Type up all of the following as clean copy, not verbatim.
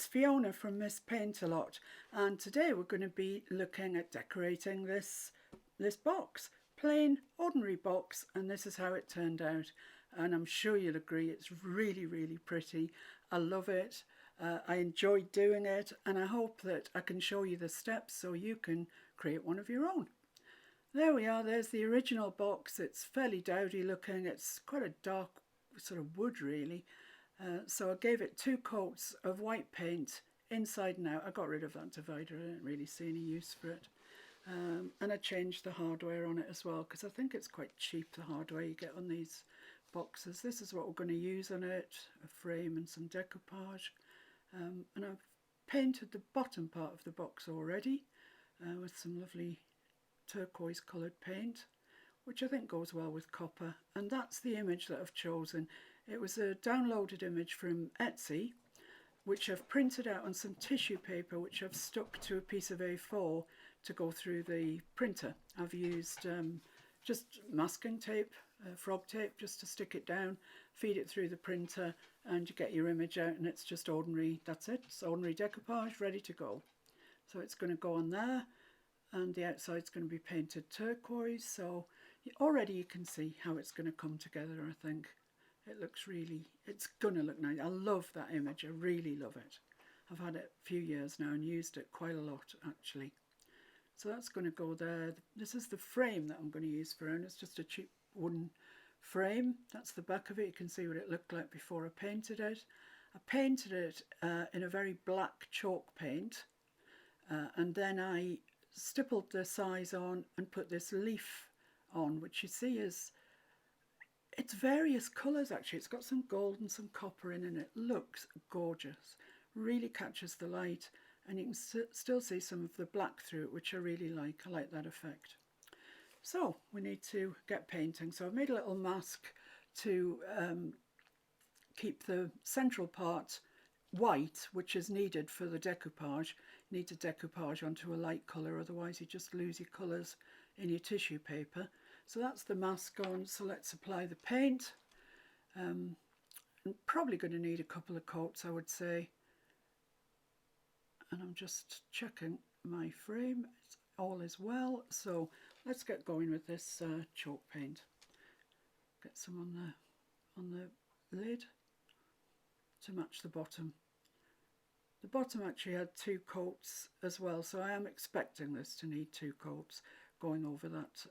it's Fiona from Miss Paintalot, and today we're going to be looking at decorating this box. Plain, ordinary box, and this is how it turned out. And I'm sure you'll agree it's really, really pretty. I love it. I enjoyed doing it, and I hope that I can show you the steps so you can create one of your own. There we are, there's the original box. It's fairly dowdy looking. It's quite a dark sort of wood really. So I gave it 2 coats of white paint inside and out. I got rid of that divider, I didn't really see any use for it. And I changed the hardware on it as well because I think it's quite cheap, the hardware you get on these boxes. This is what we're going to use on it, a frame and some decoupage. And I've painted the bottom part of the box already with some lovely turquoise coloured paint, which I think goes well with copper. And that's the image that I've chosen. It was a downloaded image from Etsy, which I've printed out on some tissue paper, which I've stuck to a piece of A4 to go through the printer. I've used just masking tape, frog tape, just to stick it down, feed it through the printer, and you get your image out, and it's just ordinary, that's it, it's ordinary decoupage ready to go. So it's going to go on there, and the outside's going to be painted turquoise, so already you can see how it's going to come together, I think. It looks really, it's going to look nice. I love that image, I really love it. I've had it a few years now and used it quite a lot actually. So that's going to go there. This is the frame that I'm going to use for it. It's just a cheap wooden frame. That's the back of it. You can see what it looked like before I painted it. I painted it in a very black chalk paint, and then I stippled the size on and put this leaf on, which you see is, it's various colours actually. It's got some gold and some copper in, and it looks gorgeous. Really catches the light, and you can still see some of the black through it, which I really like. I like that effect. So we need to get painting. So I've made a little mask to keep the central part white, which is needed for the decoupage. You need to decoupage onto a light colour, otherwise you just lose your colours in your tissue paper. So that's the mask on, so let's apply the paint. I'm probably going to need a couple of coats, I would say. And I'm just checking my frame, all is well. So let's get going with this chalk paint. Get some on the lid to match the bottom. The bottom actually had 2 coats as well, so I am expecting this to need 2 coats going over that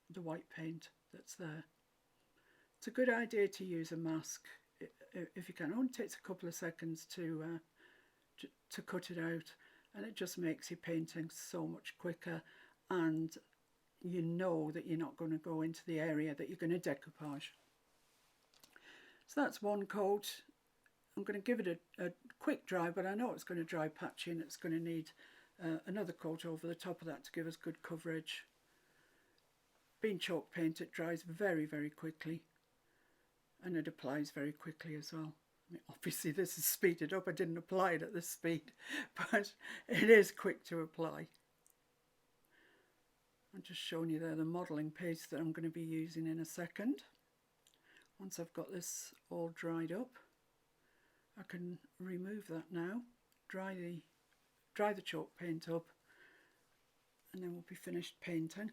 the white paint that's there. It's a good idea to use a mask if you can. It only takes a couple of seconds to cut it out, and it just makes your painting so much quicker, and you know that you're not going to go into the area that you're going to decoupage. So that's 1 coat. I'm going to give it a quick dry, but I know it's going to dry patchy, and it's going to need another coat over the top of that to give us good coverage. Being chalk paint, it dries very, very quickly, and it applies very quickly as well. I mean, obviously this is speeded up, I didn't apply it at this speed, but it is quick to apply. I'm just showing you there the modelling paste that I'm going to be using in a second. Once I've got this all dried up, I can remove that now, dry the chalk paint up, and then we'll be finished painting.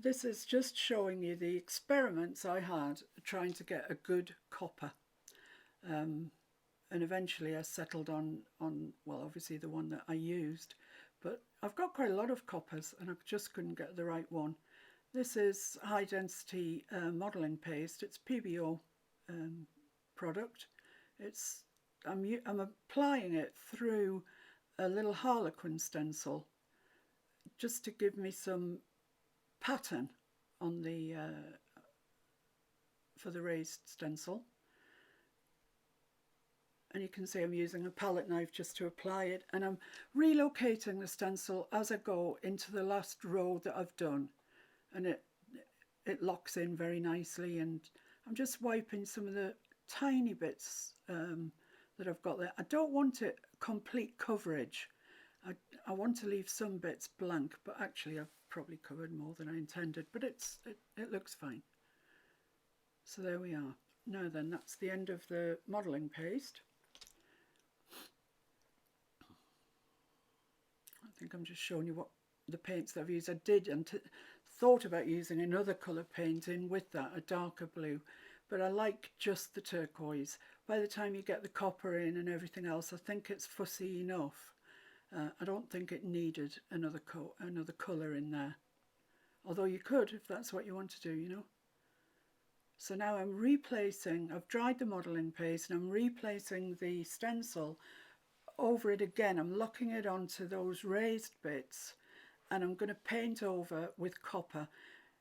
This is just showing you the experiments I had trying to get a good copper. And eventually I settled on, well, obviously the one that I used, but I've got quite a lot of coppers and I just couldn't get the right one. This is high density modelling paste. It's PBO product. I'm applying it through a little harlequin stencil just to give me some pattern on the for the raised stencil, and you can see I'm using a palette knife just to apply it, and I'm relocating the stencil as I go into the last row that I've done, and it locks in very nicely, and I'm just wiping some of the tiny bits that I've got there. I don't want it complete coverage. I want to leave some bits blank, but actually I've probably covered more than I intended, but it looks fine. So there we are. Now then, that's the end of the modelling paste. think I'm just showing you what the paints that I've used. I did and thought about using another colour paint in with that, a darker blue, but I like just the turquoise. By the time you get the copper in and everything else, I think it's fussy enough. I don't think it needed another colour in there. Although you could if that's what you want to do, you know. So now I'm replacing, I've dried the modelling paste and I'm replacing the stencil over it again. I'm locking it onto those raised bits and I'm going to paint over with copper.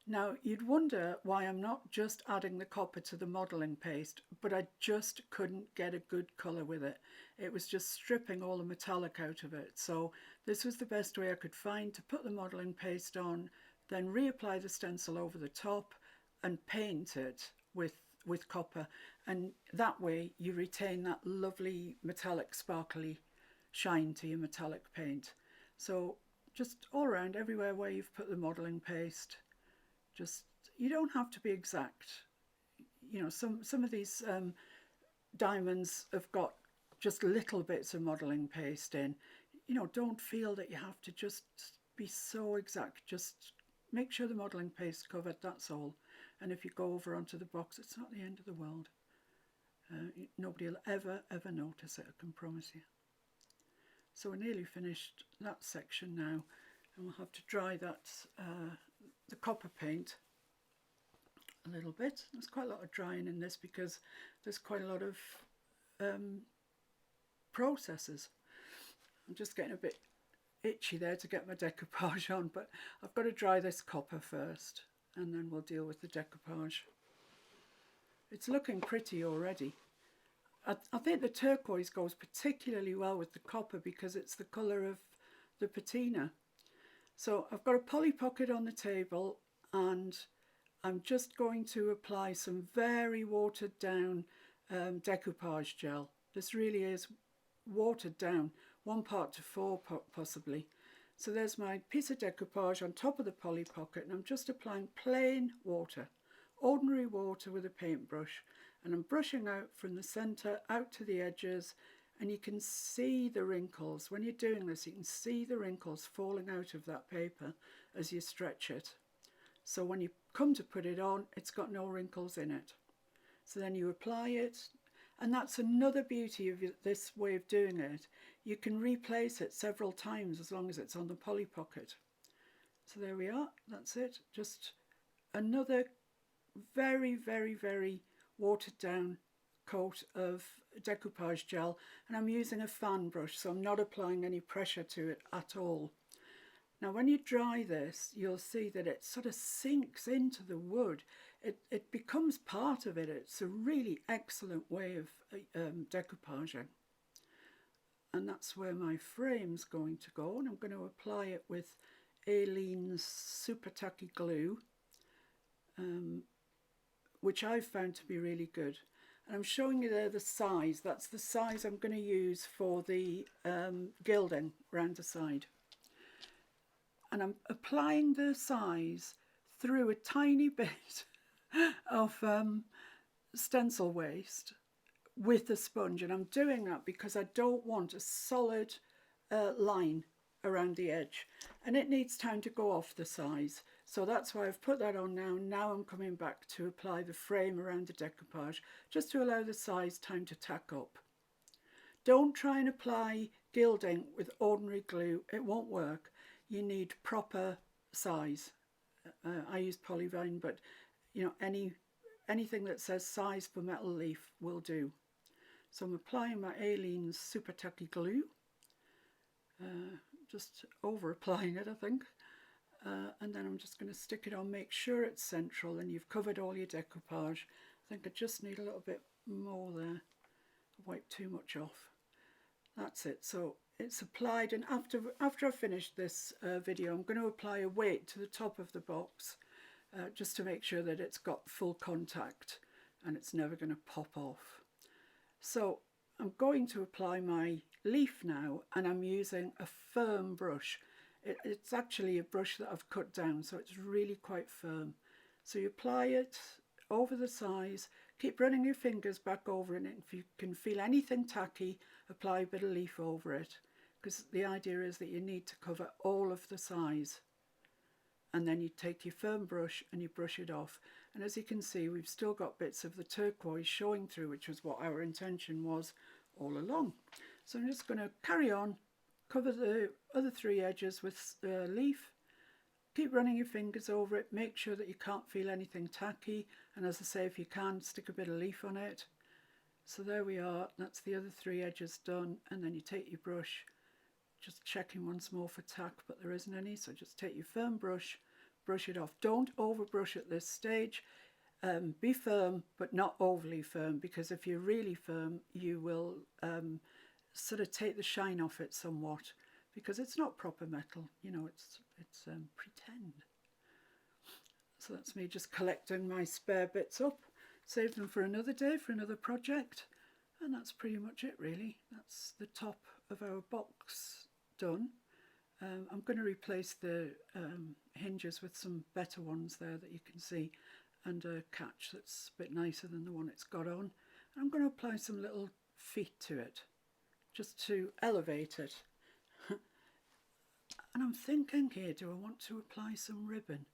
Now you'd wonder why I'm not just adding the copper to the modelling paste, but I just couldn't get a good colour with it. It was just stripping all the metallic out of it. So this was the best way I could find to put the modelling paste on, then reapply the stencil over the top and paint it with copper, and that way you retain that lovely metallic sparkly shine to your metallic paint. So just all around, everywhere where you've put the modelling paste, just, you don't have to be exact. You know, some of these diamonds have got just little bits of modelling paste in. You know, don't feel that you have to just be so exact. Just make sure the modelling paste covered, that's all. And if you go over onto the box, it's not the end of the world. Nobody will ever notice it, I can promise you. So we're nearly finished that section now, and we'll have to dry that the copper paint a little bit. There's quite a lot of drying in this because there's quite a lot of processes. I'm just getting a bit itchy there to get my decoupage on, but I've got to dry this copper first and then we'll deal with the decoupage. It's looking pretty already. I think the turquoise goes particularly well with the copper because it's the colour of the patina. So I've got a Polly Pocket on the table and I'm just going to apply some very watered down decoupage gel. This really is watered down, 1:4 possibly. So there's my piece of decoupage on top of the Polly Pocket, and I'm just applying plain water, ordinary water with a paintbrush, and I'm brushing out from the centre out to the edges, and you can see the wrinkles. When you're doing this, you can see the wrinkles falling out of that paper as you stretch it. So when you come to put it on, it's got no wrinkles in it. So then you apply it, and that's another beauty of this way of doing it. You can replace it several times as long as it's on the Polly Pocket. So there we are, that's it. Just another very, very, very watered down coat of decoupage gel, and I'm using a fan brush, so I'm not applying any pressure to it at all. Now when you dry this, you'll see that it sort of sinks into the wood. It becomes part of it. It's a really excellent way of decoupaging. And that's where my frame's going to go, and I'm going to apply it with Aleene's Super Tacky glue, which I've found to be really good. And I'm showing you there the size. That's the size I'm going to use for the gilding round the side. And I'm applying the size through a tiny bit of stencil waste with a sponge, and I'm doing that because I don't want a solid line around the edge, and it needs time to go off the size. So that's why I've put that on now. Now I'm coming back to apply the frame around the decoupage, just to allow the size time to tack up. Don't try and apply gilding with ordinary glue, it won't work. You need proper size. I use Polyvine, but you know, anything that says size for metal leaf will do. So I'm applying my Aleene's Super Tacky glue, just over applying it, I think, and then I'm just going to stick it on, make sure it's central, and you've covered all your decoupage. I think I just need a little bit more there. I wiped too much off. That's it. So it's applied, and after I've finished this video, I'm going to apply a weight to the top of the box, just to make sure that it's got full contact and it's never going to pop off. So I'm going to apply my leaf now, and I'm using a firm brush. It's actually a brush that I've cut down, so it's really quite firm. So you apply it over the size, keep running your fingers back over it, and if you can feel anything tacky, apply a bit of leaf over it. because the idea is that you need to cover all of the size. And then you take your firm brush and you brush it off. And as you can see, we've still got bits of the turquoise showing through, which was what our intention was all along. So I'm just going to carry on, cover the other 3 edges with leaf. Keep running your fingers over it, make sure that you can't feel anything tacky, and as I say, if you can, stick a bit of leaf on it. So there we are, that's the other 3 edges done, and then you take your brush, just checking once more for tack, but there isn't any, so just take your firm brush, brush it off. Don't over brush at this stage. Be firm, but not overly firm, because if you're really firm, you will sort of take the shine off it somewhat, because it's not proper metal, you know, it's pretend. So that's me just collecting my spare bits up, save them for another day, for another project, and that's pretty much it really. That's the top of our box done. I'm going to replace the hinges with some better ones there that you can see, and a catch that's a bit nicer than the one it's got on. I'm going to apply some little feet to it, just to elevate it. And I'm thinking here, do I want to apply some ribbon?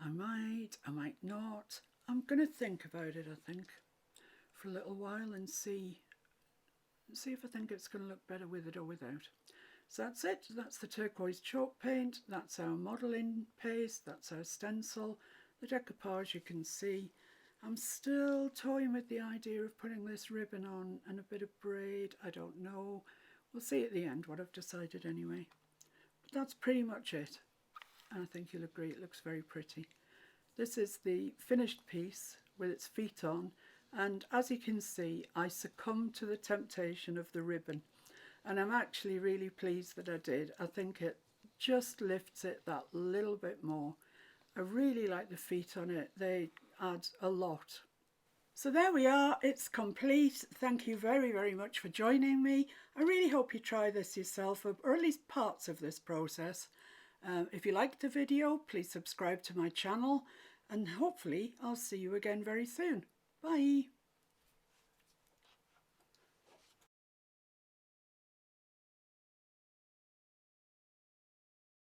I might not. I'm going to think about it, I think, for a little while and see if I think it's going to look better with it or without. So that's it. That's the turquoise chalk paint. That's our modelling paste. That's our stencil. The decoupage you can see. I'm still toying with the idea of putting this ribbon on and a bit of braid. I don't know. We'll see at the end what I've decided anyway. But that's pretty much it. And I think you'll agree it looks very pretty. This is the finished piece with its feet on. And as you can see, I succumbed to the temptation of the ribbon. And I'm actually really pleased that I did. I think it just lifts it that little bit more. I really like the feet on it. They add a lot. So there we are. It's complete. Thank you very, very much for joining me. I really hope you try this yourself, or at least parts of this process. If you liked the video, please subscribe to my channel, and hopefully I'll see you again very soon. Bye.